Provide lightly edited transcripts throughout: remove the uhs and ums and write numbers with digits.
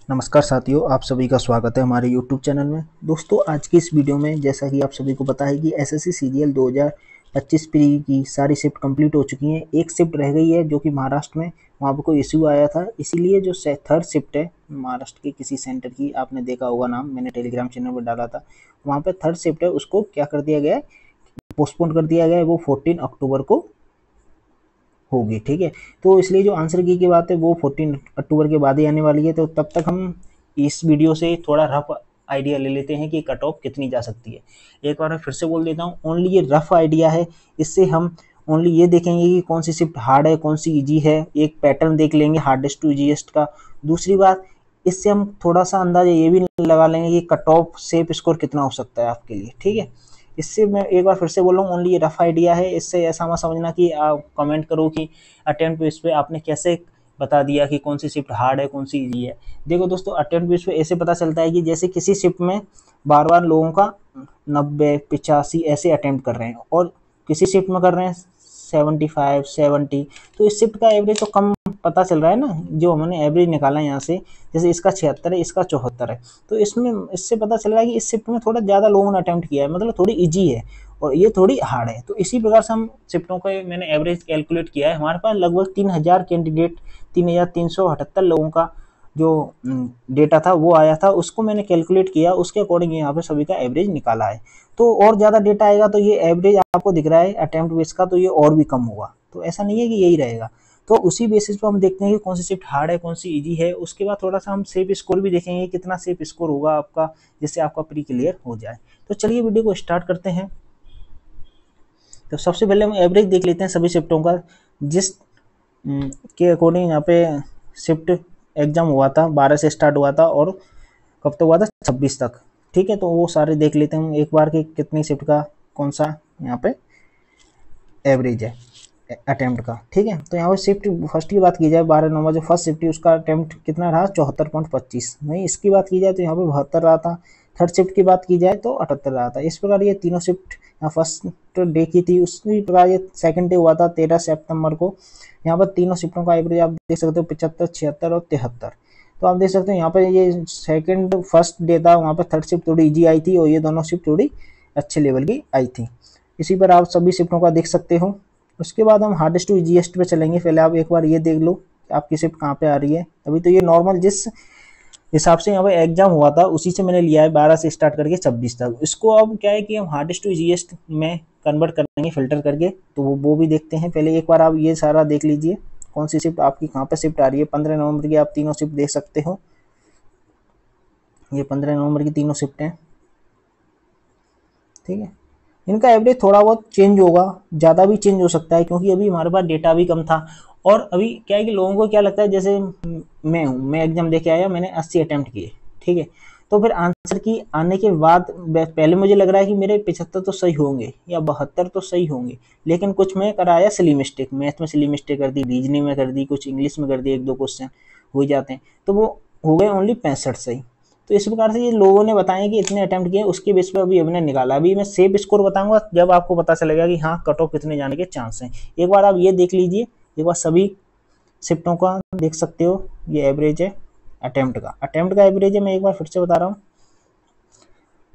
नमस्कार साथियों, आप सभी का स्वागत है हमारे YouTube चैनल में। दोस्तों, आज की इस वीडियो में जैसा कि आप सभी को पता है कि एसएससी सीजीएल 2025 प्री की सारी शिफ्ट कंप्लीट हो चुकी हैं। एक शिफ्ट रह गई है जो कि महाराष्ट्र में, वहाँ पर कोई इश्यू आया था, इसीलिए जो थर्ड शिफ्ट है महाराष्ट्र के किसी सेंटर की, आपने देखा होगा नाम, मैंने टेलीग्राम चैनल पर डाला था। वहाँ पर थर्ड शिफ्ट है, उसको क्या कर दिया गया है, पोस्टपोन कर दिया गया है। वो 14 अक्टूबर को होगी। ठीक है, तो इसलिए जो आंसर की बात है वो 14 अक्टूबर के बाद ही आने वाली है। तो तब तक हम इस वीडियो से थोड़ा रफ आइडिया ले लेते हैं कि कट ऑफ कितनी जा सकती है। एक बार मैं फिर से बोल देता हूँ, ओनली ये रफ आइडिया है। इससे हम ओनली ये देखेंगे कि कौन सी शिफ्ट हार्ड है, कौन सी इजी है, एक पैटर्न देख लेंगे हार्डेस्ट टू इजीएस्ट का। दूसरी बात, इससे हम थोड़ा सा अंदाजा ये भी लगा लेंगे कि कट ऑफ सेफ स्कोर कितना हो सकता है आपके लिए। ठीक है, इससे मैं एक बार फिर से बोल रहा हूँ, ओनली ये रफ आइडिया है। इससे ऐसा मत समझना कि आप कमेंट करो कि अटेम्प्ट बेस पे आपने कैसे बता दिया कि कौन सी शिफ्ट हार्ड है, कौन सी इजी है। देखो दोस्तों, अटेम्प्ट बेस पे ऐसे पता चलता है कि जैसे किसी शिफ्ट में बार बार लोगों का 90, 85 ऐसे अटेम्प्ट कर रहे हैं और किसी शिफ्ट में कर रहे हैं 75, 70, तो इस शिफ्ट का एवरेज तो कम पता चल रहा है ना। जो हमने एवरेज निकाला है यहाँ से, जैसे इसका 76 है, इसका 74 है, तो इसमें इससे पता चल रहा है कि इस शिफ्ट में थोड़ा ज़्यादा लोगों ने अटेम्प्ट किया है, मतलब थोड़ी इजी है और ये थोड़ी हार्ड है। तो इसी प्रकार से हम शिफ्टों का मैंने एवरेज कैलकुलेट किया है। हमारे पास लगभग 3000 कैंडिडेट, 3378 लोगों का जो डेटा था वो आया था, उसको मैंने कैलकुलेट किया, उसके अकॉर्डिंग यहाँ पे सभी का एवरेज निकाला है। तो और ज़्यादा डेटा आएगा तो ये एवरेज आपको दिख रहा है अटेम्प्ट बेस का, तो ये और भी कम होगा। तो ऐसा नहीं है कि यही रहेगा। तो उसी बेसिस पर हम देखते हैं कि कौन सी शिफ्ट हार्ड है, कौन सी इजी है। उसके बाद थोड़ा सा हम सेफ स्कोर भी देखेंगे, कितना सेफ स्कोर होगा आपका, जिससे आपका प्री क्लियर हो जाए। तो चलिए वीडियो को स्टार्ट करते हैं। तो सबसे पहले हम एवरेज देख लेते हैं सभी शिफ्टों का, जिस के अकॉर्डिंग यहाँ पे शिफ्ट एग्जाम हुआ था, 12 से स्टार्ट हुआ था और कब तक हुआ था, 26 तक। ठीक है, तो वो सारे देख लेते हैं एक बार कि कितनी शिफ्ट का कौन सा यहाँ पे एवरेज है अटेम्प्ट का। ठीक है, तो यहाँ पे शिफ्ट फर्स्ट की बात की जाए, 12 नवंबर जो फर्स्ट शिफ्ट थी उसका अटेम्प्ट कितना रहा, 74.25। वहीं इसकी बात की जाए तो यहाँ पे 72 रहा था। थर्ड शिफ्ट की बात की जाए तो 78 रहा था। इस प्रकार ये तीनों शिफ्ट यहाँ फर्स्ट डे की थी, उसी प्रकार ये सेकंड डे हुआ था 13 सितंबर को। यहाँ पर तीनों शिफ्टों का एवरेज आप देख सकते हो 75, 76 और 73। तो आप देख सकते हो यहाँ पर ये सेकंड फर्स्ट डे था, वहाँ पर थर्ड शिफ्ट थोड़ी इजी आई थी और ये दोनों शिफ्ट थोड़ी अच्छे लेवल की आई थी। इसी पर आप सभी शिफ्टों का देख सकते हो। उसके बाद हम हार्डेस्ट टू इजीएस्ट पे चलेंगे। पहले आप एक बार ये देख लो कि आपकी शिफ्ट कहाँ पे आ रही है। अभी तो ये नॉर्मल जिस हिसाब से यहाँ पे एग्जाम हुआ था उसी से मैंने लिया है, 12 से स्टार्ट करके 26 तक। इसको अब क्या है कि हम हार्डेस्ट टू इजीएस्ट में कन्वर्ट करेंगे फिल्टर करके, तो वो भी देखते हैं। पहले एक बार आप ये सारा देख लीजिए कौन सी शिफ्ट आपकी कहाँ पे शिफ्ट आ रही है। 15 नवंबर की आप तीनों शिफ्ट देख सकते हो, ये 15 नवंबर की तीनों शिफ्ट हैं। ठीक है, इनका एवरेज थोड़ा बहुत चेंज होगा, ज़्यादा भी चेंज हो सकता है, क्योंकि अभी हमारे पास डेटा भी कम था। और अभी क्या है कि लोगों को क्या लगता है, जैसे मैं एग्जाम दे के आया, मैंने 80 अटैम्प्ट किए। ठीक है, तो फिर आंसर की आने के बाद पहले मुझे लग रहा है कि मेरे 75 तो सही होंगे या 72 तो सही होंगे, लेकिन कुछ में कराया सिली मिस्टेक, मैथ में सिली मिस्टेक कर दी, रीजनिंग में कर दी, कुछ इंग्लिश में कर दी, 1-2 क्वेश्चन हो जाते हैं, तो वो हो गए ओनली 65 सही। तो इस प्रकार से ये लोगों ने बताया कि इतने अटेम्प्ट किए, उसके बेस पे अभी हमने निकाला। अभी मैं सेफ स्कोर बताऊंगा जब आपको पता चलेगा कि हाँ कट ऑफ कितने जाने के चांस हैं। एक बार आप ये देख लीजिए, एक बार सभी शिफ्टों का देख सकते हो। ये एवरेज है अटेम्प्ट का एवरेज है, मैं एक बार फिर से बता रहा हूँ।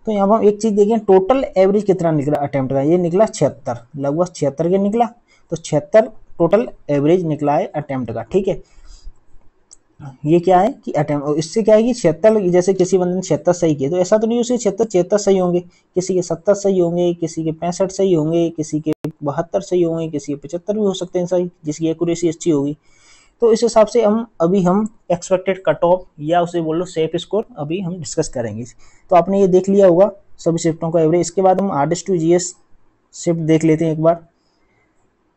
तो यहाँ पर हम एक चीज देखें, टोटल एवरेज कितना निकला अटेम्प्ट का, ये निकला 76, लगभग 76 के निकला। तो 76 टोटल एवरेज निकला है अटेम्प्ट का। ठीक है, ये क्या है कि अटेम्प्ट, इससे क्या है कि 76, जैसे किसी बंदे ने 76 सही किए तो ऐसा तो नहीं उसके 76 सही होंगे, किसी के 70 सही होंगे, किसी के 65 सही होंगे, किसी के 72 सही होंगे, किसी के 75 भी हो सकते हैं सही, जिसकी एक्यूरेसी अच्छी होगी। तो इस हिसाब से हम एक्सपेक्टेड कट ऑफ या उसे बोल लो सेफ स्कोर अभी हम डिस्कस करेंगे। तो आपने ये देख लिया होगा सभी शिफ्टों का एवरेज। इसके बाद हम हार्डेस्ट टू जीएस शिफ्ट देख लेते हैं एक बार।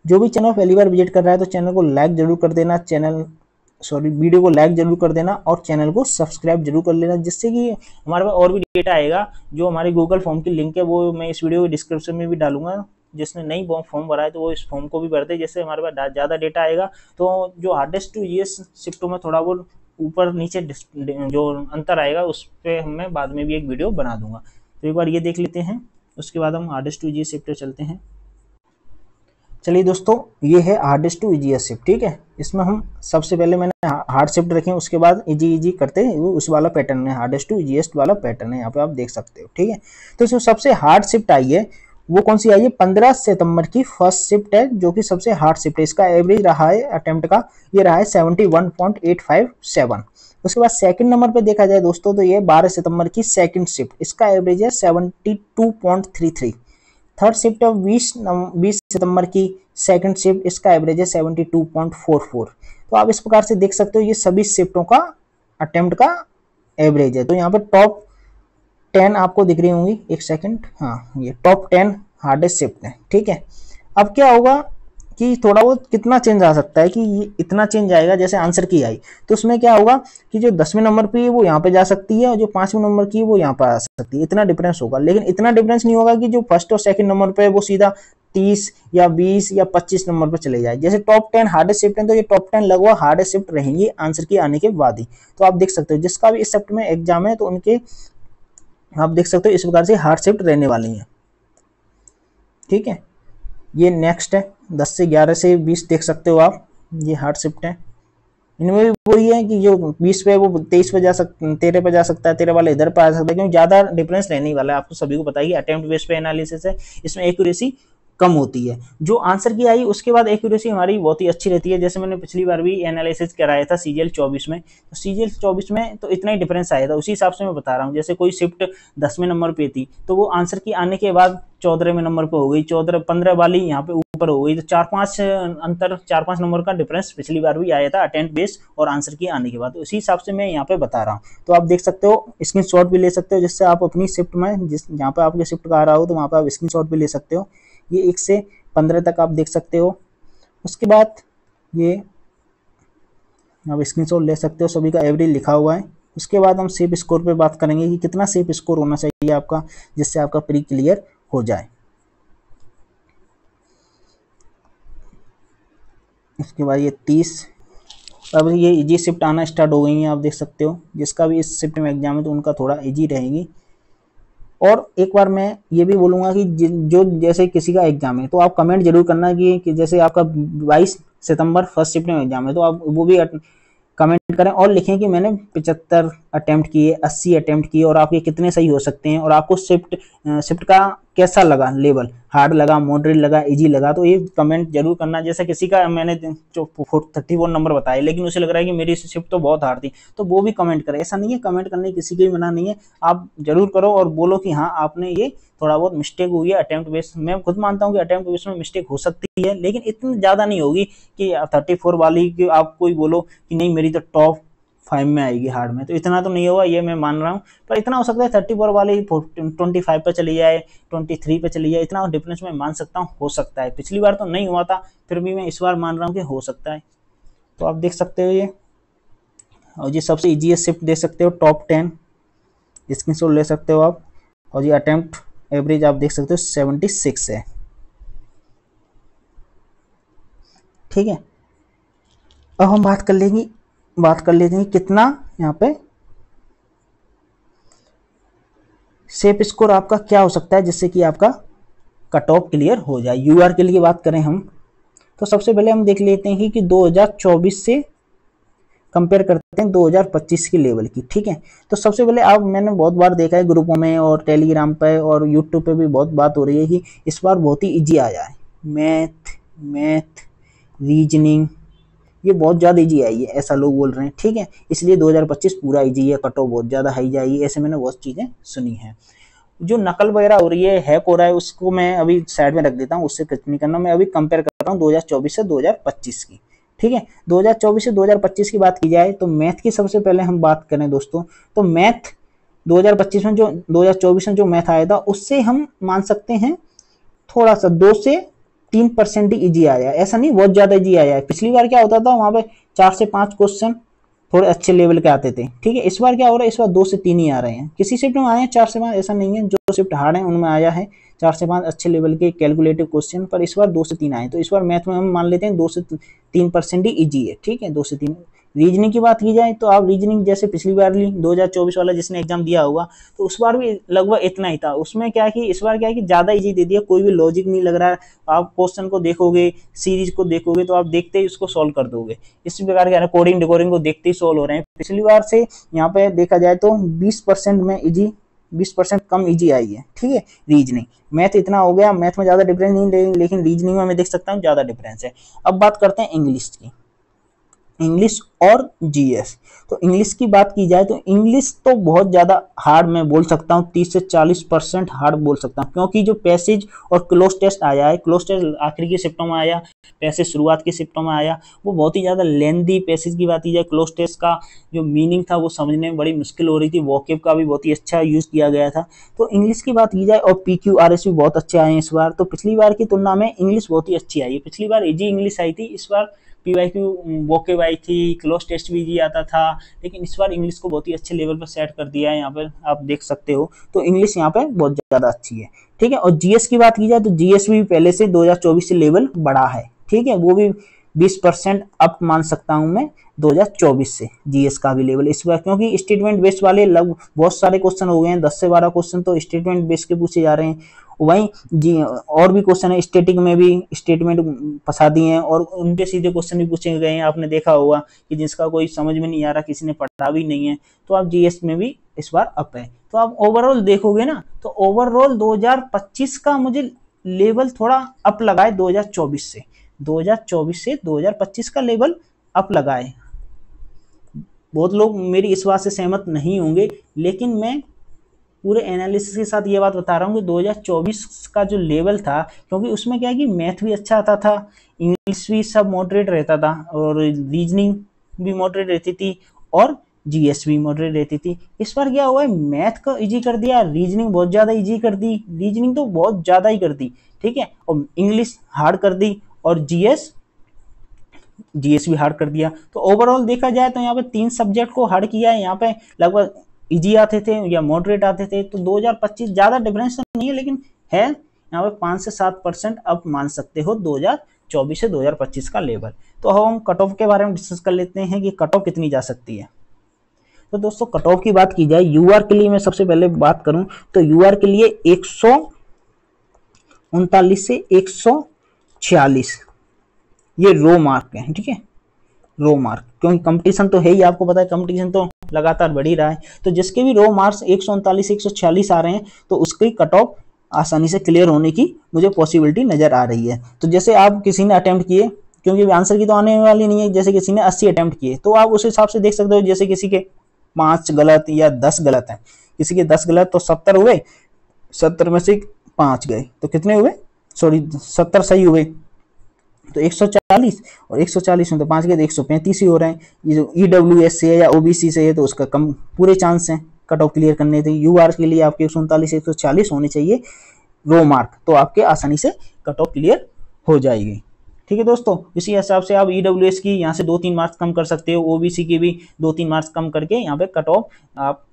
जो भी चैनल पहली बार विजिट कर रहा है तो चैनल को लाइक जरूर कर देना, वीडियो को लाइक जरूर कर देना और चैनल को सब्सक्राइब जरूर कर लेना, जिससे कि हमारे पास और भी डेटा आएगा। जो हमारे गूगल फॉर्म की लिंक है वो मैं इस वीडियो के डिस्क्रिप्शन में भी डालूंगा, जिसने नई फॉर्म भरा है तो वो इस फॉर्म को भी भर दे, जिससे हमारे पास ज़्यादा डेटा आएगा। तो जो हार्डेस्ट टू ईएस शिफ्टों में थोड़ा बहुत ऊपर नीचे जो अंतर आएगा उस पर मैं बाद में भी एक वीडियो बना दूंगा। तो एक बार ये देख लेते हैं, उसके बाद हम हार्डेस्ट टू ईएस शिफ्ट चलते हैं। चलिए दोस्तों, ये है हार्डेस्ट टू इजीएस्ट शिफ्ट। ठीक है, इसमें हम सबसे पहले मैंने हार्ड शिफ्ट रखे हैं, उसके बाद इजी करते हैं, वो उस वाला पैटर्न है, हार्डेस्ट टू इजीएस्ट वाला पैटर्न है, यहाँ पे आप देख सकते हो। ठीक है, तो इसमें सबसे हार्ड शिफ्ट आई है वो कौन सी आई है, 15 सितंबर की फर्स्ट शिफ्ट है, जो कि सबसे हार्ड शिफ्ट है। इसका एवरेज रहा है अटेम्प्ट का, ये रहा है 71.857। उसके बाद सेकंड नंबर पे देखा जाए दोस्तों, तो ये 12 सितंबर की सेकंड शिफ्ट, इसका एवरेज है 72.33। थर्ड शिफ्ट है 20 सितंबर की सेकंड शिफ्ट, इसका एवरेज है 72.44। तो आप इस प्रकार से देख सकते हो, ये सभी शिफ्टों का अटेम्प्ट का एवरेज है। तो यहाँ पर टॉप 10 आपको दिख रही होंगी, एक सेकंड, हाँ ये टॉप 10 हार्डेस्ट शिफ्ट है। ठीक है, अब क्या होगा कि थोड़ा बहुत कितना चेंज आ सकता है कि ये इतना चेंज आएगा, जैसे आंसर की आई तो उसमें क्या होगा कि जो 10वें नंबर पे है वो यहाँ पे जा सकती है, और जो 5वें नंबर की है वो यहाँ पर आ सकती है, इतना डिफरेंस होगा। लेकिन इतना डिफरेंस नहीं होगा कि जो फर्स्ट और सेकंड नंबर पे है वो सीधा 30 या 20 या 25 नंबर पर चले जाए। जैसे टॉप 10 हार्डेस्ट शिफ्ट है, तो ये टॉप 10 लगभग हार्डेस्ट शिफ्ट रहेंगी आंसर की आने के बाद ही। तो आप देख सकते हो, जिसका भी इस शिफ्ट में एग्जाम है तो उनके आप देख सकते हो इस प्रकार से हार्ड शिफ्ट रहने वाली है। ठीक है, ये नेक्स्ट है 10 से 11 से 20 देख सकते हो आप, ये हार्ड शिफ्ट है। इनमें भी वही है कि जो 20 पे वो 23 पे जा सकता, 13 पे जा सकता है, 13 वाला इधर पे आ सकता है, क्योंकि ज्यादा डिफरेंस रहने वाला है। आपको सभी को पता है कि अटेम्प्ट बेस्ड पे एनालिसिस है, इसमें एक्यूरेसी कम होती है। जो आंसर की आई उसके बाद एक्यूरेसी हमारी बहुत ही अच्छी रहती है। जैसे मैंने पिछली बार भी एनालिसिस कराया था सीजीएल 24 में, तो सीजीएल 24 में तो इतना ही डिफरेंस आया था, उसी हिसाब से मैं बता रहा हूँ। जैसे कोई शिफ्ट 10वें नंबर पे थी, तो वो आंसर की आने के बाद 14वें नंबर पे हो गई, 15 वाली यहाँ पे ऊपर हो गई, तो 4-5 नंबर का डिफरेंस पिछली बार भी आया था अटेम्प्ट बेस और आंसर की आने के बाद। तो उसी हिसाब से मैं यहाँ पे बता रहा हूँ। तो आप देख सकते हो, स्क्रीनशॉट भी ले सकते हो, जिससे आप अपनी शिफ्ट में जहाँ पे आपके शिफ्ट का आ रहा हो, तो वहाँ पे आप स्क्रीनशॉट भी ले सकते हो। ये 1 से 15 तक आप देख सकते हो। उसके बाद ये आप स्क्रीनशॉट ले सकते हो, सभी का एवरेज लिखा हुआ है। उसके बाद हम सेफ स्कोर पे बात करेंगे कि कितना सेफ स्कोर होना चाहिए आपका, जिससे आपका प्री क्लियर हो जाए। उसके बाद ये 30, अब ये इजी शिफ्ट आना स्टार्ट हो गई है, आप देख सकते हो। जिसका भी इस शिफ्ट में एग्जाम है तो उनका थोड़ा इजी रहेगी। और एक बार मैं ये भी बोलूँगा कि जो जैसे किसी का एग्जाम है तो आप कमेंट जरूर करना कि जैसे आपका 22 सितंबर फर्स्ट शिफ्ट में एग्जाम है, तो आप वो भी कमेंट करें और लिखें कि मैंने 75 अटेम्प्ट किए, 80 अटेम्प्ट किए, और आपके कितने सही हो सकते हैं, और आपको शिफ्ट का कैसा लगा, लेवल हार्ड लगा, मॉडरेट लगा, इजी लगा। तो ये कमेंट जरूर करना। जैसे किसी का मैंने 34 नंबर बताए, लेकिन उसे लग रहा है कि मेरी शिफ्ट तो बहुत हार्ड थी, तो वो भी कमेंट करे। ऐसा नहीं है, कमेंट करने किसी की मना नहीं है, आप जरूर करो और बोलो कि हाँ आपने ये थोड़ा बहुत मिस्टेक हुई है अटेम्प्ट बेस। मैं खुद मानता हूँ कि अटेम्प्ट बेस में मिस्टेक हो सकती है, लेकिन इतनी ज़्यादा नहीं होगी कि 34 वाली कि आप कोई बोलो कि नहीं मेरी तो टॉप 5 में आएगी हार्ड में, तो इतना तो नहीं होगा, ये मैं मान रहा हूँ। पर इतना हो सकता है 34 वाली 25 पे चली जाए, 23 पे चली जाए, इतना डिफरेंस मैं मान सकता हूँ, हो सकता है। पिछली बार तो नहीं हुआ था, फिर भी मैं इस बार मान रहा हूँ कि हो सकता है। तो आप देख सकते हो ये, और ये सबसे ईजीएस्ट शिफ्ट दे सकते हो, टॉप 10 स्क्रीनशॉट ले सकते हो आप। और ये अटेम्प्ट एवरेज आप देख सकते हो 76 है। ठीक है, अब हम बात कर लेते हैं कितना यहाँ पे सेफ स्कोर आपका क्या हो सकता है, जिससे कि आपका कट ऑफ क्लियर हो जाए। यूआर के लिए बात करें हम, तो सबसे पहले हम देख लेते हैं कि 2024 से कंपेयर करते हैं 2025 की लेवल की। ठीक है, तो सबसे पहले आप, मैंने बहुत बार देखा है ग्रुपों में और टेलीग्राम पे और यूट्यूब पे भी बहुत बात हो रही है कि इस बार बहुत ही इजी आया है, मैथ रीजनिंग ये बहुत ज़्यादा इजी आई है, ऐसा लोग बोल रहे हैं। ठीक है, इसलिए 2025 पूरा इजी है, कट ऑफ बहुत ज़्यादा हाई जाएगी, ऐसे मैंने बहुत चीज़ें सुनी हैं। जो नकल वगैरह हो रही है, हैक हो रहा है, उसको मैं अभी साइड में रख देता हूँ, उससे कुछ नहीं करना। मैं अभी कंपेयर कर रहा हूँ 2024 से 2025 की। ठीक है, 2024 से 2025 की बात की जाए तो मैथ की सबसे पहले हम बात करें दोस्तों, तो मैथ 2025 में जो 2024 में जो मैथ आया था उससे हम मान सकते हैं थोड़ा सा 2 से 3% ही इजी आया है, ऐसा नहीं बहुत ज्यादा इजी आया है। पिछली बार क्या होता था, वहां पे 4 से 5 क्वेश्चन थोड़े अच्छे लेवल के आते थे। ठीक है, इस बार क्या हो रहा है, इस बार 2 से 3 ही आ रहे हैं। किसी शिफ्ट में आए हैं 4 से 5, ऐसा नहीं है। जो शिफ्ट हार्ड है उनमें आया है 4 से 5 अच्छे लेवल के कैलकुलेटिव क्वेश्चन, पर इस बार 2 से 3 आए। तो इस बार मैथ में हम मान लेते हैं 2 से 3% ही इजी है, ठीक है, 2 से 3। रीजनिंग की बात की जाए तो आप रीजनिंग जैसे पिछली बार ली 2024 वाला जिसने एग्जाम दिया होगा, तो उस बार भी लगभग इतना ही था। उसमें क्या है कि इस बार क्या है कि ज़्यादा इजी दे दिया, कोई भी लॉजिक नहीं लग रहा है। आप क्वेश्चन को देखोगे, सीरीज को देखोगे तो आप देखते ही उसको सॉल्व कर दोगे। इस प्रकार के कोडिंग डिकोडिंग को देखते ही सॉल्व हो रहे हैं। पिछली बार से यहाँ पे देखा जाए तो 20% में इजी, 20% कम इजी आई है, ठीक है। रीजनिंग, मैथ इतना हो गया, मैथ में ज़्यादा डिफरेंस नहीं, लेकिन रीजनिंग में मैं देख सकता हूँ ज़्यादा डिफरेंस है। अब बात करते हैं इंग्लिश की, इंग्लिश और जीएस। तो इंग्लिश की बात की जाए तो इंग्लिश तो बहुत ज़्यादा हार्ड मैं बोल सकता हूँ, 30 से 40% हार्ड बोल सकता हूँ, क्योंकि जो पैसेज और क्लोज टेस्ट आया है, क्लोज टेस्ट आखिरी की शिफ्टों में आया, पैसेज शुरुआत की शिफ्टों में आया, वो बहुत ही ज़्यादा लेंदी। पैसेज की बात की जाए, क्लोज टेस्ट का जो मीनिंग था वो समझने में बड़ी मुश्किल हो रही थी, वोकेब का भी बहुत ही अच्छा यूज़ किया गया था। तो इंग्लिश की बात की जाए, और PQRS भी बहुत अच्छे आए हैं इस बार, तो पिछली बार की तुलना में इंग्लिश बहुत ही अच्छी आई है। पिछली बार इजी इंग्लिश आई थी, इस बार PYQ वोकेब आई थी, क्लोज टेस्ट भी इजी आता था, लेकिन इस बार इंग्लिश को बहुत ही अच्छे लेवल पर सेट कर दिया है, यहाँ पर आप देख सकते हो। तो इंग्लिश यहाँ पे बहुत ज़्यादा अच्छी है, ठीक है। और जीएस की बात की जाए तो जीएस भी पहले से 2024 से लेवल बढ़ा है, ठीक है, वो भी 20% अप मान सकता हूँ मैं 2024 से जीएस का भी लेवल इस बार, क्योंकि स्टेटमेंट बेस्ड वाले लगभग बहुत सारे क्वेश्चन हो गए हैं, 10 से 12 क्वेश्चन तो स्टेटमेंट बेस्ड के पूछे जा रहे हैं। वहीं जी और भी क्वेश्चन है, स्टेटिक में भी स्टेटमेंट फंसा दिए हैं, और उनके सीधे क्वेश्चन भी पूछे गए हैं। आपने देखा होगा कि जिसका कोई समझ में नहीं आ रहा, किसी ने पढ़ा भी नहीं है, तो आप जीएस में भी इस बार अप है। तो आप ओवरऑल देखोगे ना, तो ओवरऑल 2025 का मुझे लेवल थोड़ा अप लगा है 2024 से, 2024 से 2025 का लेवल अप लगा है। बहुत लोग मेरी इस बात से सहमत नहीं होंगे, लेकिन मैं पूरे एनालिसिस के साथ ये बात बता रहा हूँ कि 2024 का जो लेवल था, क्योंकि उसमें क्या है कि मैथ भी अच्छा आता था, इंग्लिश भी सब मॉडरेट रहता था, और रीजनिंग भी मॉडरेट रहती थी, और जीएस भी मॉडरेट रहती थी। इस बार क्या हुआ है, मैथ को इजी कर दिया, रीजनिंग बहुत ज़्यादा इजी कर दी, रीजनिंग तो बहुत ज़्यादा ही कर दी, ठीक है, और इंग्लिश हार्ड कर दी, और जीएस भी हार्ड कर दिया। तो ओवरऑल देखा जाए तो यहाँ पे 3 सब्जेक्ट को हार्ड किया है, यहाँ पे लगभग इजी आते थे या मॉडरेट आते थे। तो 2025 ज़्यादा डिफरेंस तो नहीं है, लेकिन है यहाँ पे 5 से 7% अब मान सकते हो 2024 से 2025 का लेवल। तो हम कट ऑफ के बारे में डिस्कस कर लेते हैं कि कट ऑफ कितनी जा सकती है। तो दोस्तों कट ऑफ की बात की जाए, यूआर के लिए मैं सबसे पहले बात करूं तो यूआर के लिए 139 से 146 ये रो मार्क है, ठीक है, रो मार्क, क्योंकि कंपटीशन तो है ही, आपको पता है कंपटीशन तो लगातार बढ़ ही रहा है। तो जिसके भी रो मार्क्स 139 से 146 आ रहे हैं, तो उसकी कट ऑफ आसानी से क्लियर होने की मुझे पॉसिबिलिटी नजर आ रही है। तो जैसे आप किसी ने अटेम्प्ट किए, क्योंकि आंसर की तो आने वाली नहीं है, जैसे किसी ने 80 अटेम्प्ट किए, तो आप उस हिसाब से देख सकते हो, जैसे किसी के 5 गलत या 10 गलत है, किसी के 10 गलत तो 70 हुए, 70 में से 5 गए तो कितने हुए, सॉरी 70 सही हुए, तो 140, और 140 में तो 5 गए तो 135 ही हो रहे हैं। ये जो EWS से है या OBC से है तो उसका कम पूरे चांस हैं कट ऑफ क्लियर करने थे। UR के लिए आपके 139 से 140 होने चाहिए रो मार्क, तो आपके आसानी से कट ऑफ क्लियर हो जाएगी, ठीक है दोस्तों। इसी हिसाब से आप EWS की यहाँ से 2-3 मार्क्स कम कर सकते हो, OBC की भी 2-3 मार्क्स कम करके यहाँ पे कट ऑफ आप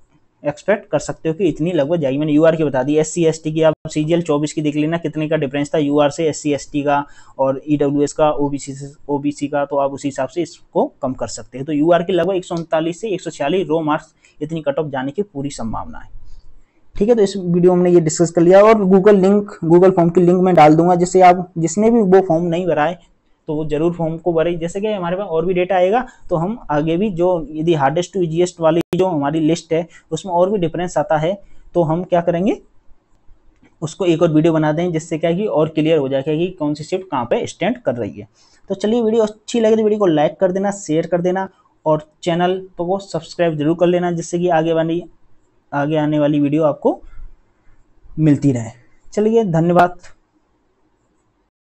एक्सपेक्ट कर सकते हो कि इतनी लगभग जाएगी। मैंने यूआर की बता दी। SC ST की आप CGL 24 की देख लेना कितने का डिफरेंस था यूआर से SC ST का, और EWS का OBC का, तो आप उसी हिसाब से इसको कम कर सकते हैं। तो यूआर की लगभग 139 से 146 रो मार्क्स इतनी कट ऑफ जाने की पूरी संभावना है, ठीक है। तो इस वीडियो में हमने ये डिस्कस कर लिया, और गूगल फॉर्म की लिंक मैं डाल दूंगा, जिससे आप जिसने भी वो फॉर्म नहीं भरा है तो वो जरूर फॉर्म को भरे। जैसे कि हमारे पास और भी डेटा आएगा तो हम आगे भी जो यदि हार्डेस्ट टू इजीएस्ट वाली जो हमारी लिस्ट है उसमें और भी डिफरेंस आता है, तो हम क्या करेंगे, उसको एक और वीडियो बना दें, जिससे क्या कि और क्लियर हो जाएगा कि कौन सी शिफ्ट कहाँ पे स्टैंड कर रही है। तो चलिए, वीडियो अच्छी लगे तो वीडियो को लाइक कर देना, शेयर कर देना, और चैनल को सब्सक्राइब जरूर कर लेना, जिससे कि आगे आने वाली वीडियो आपको मिलती रहे। चलिए, धन्यवाद।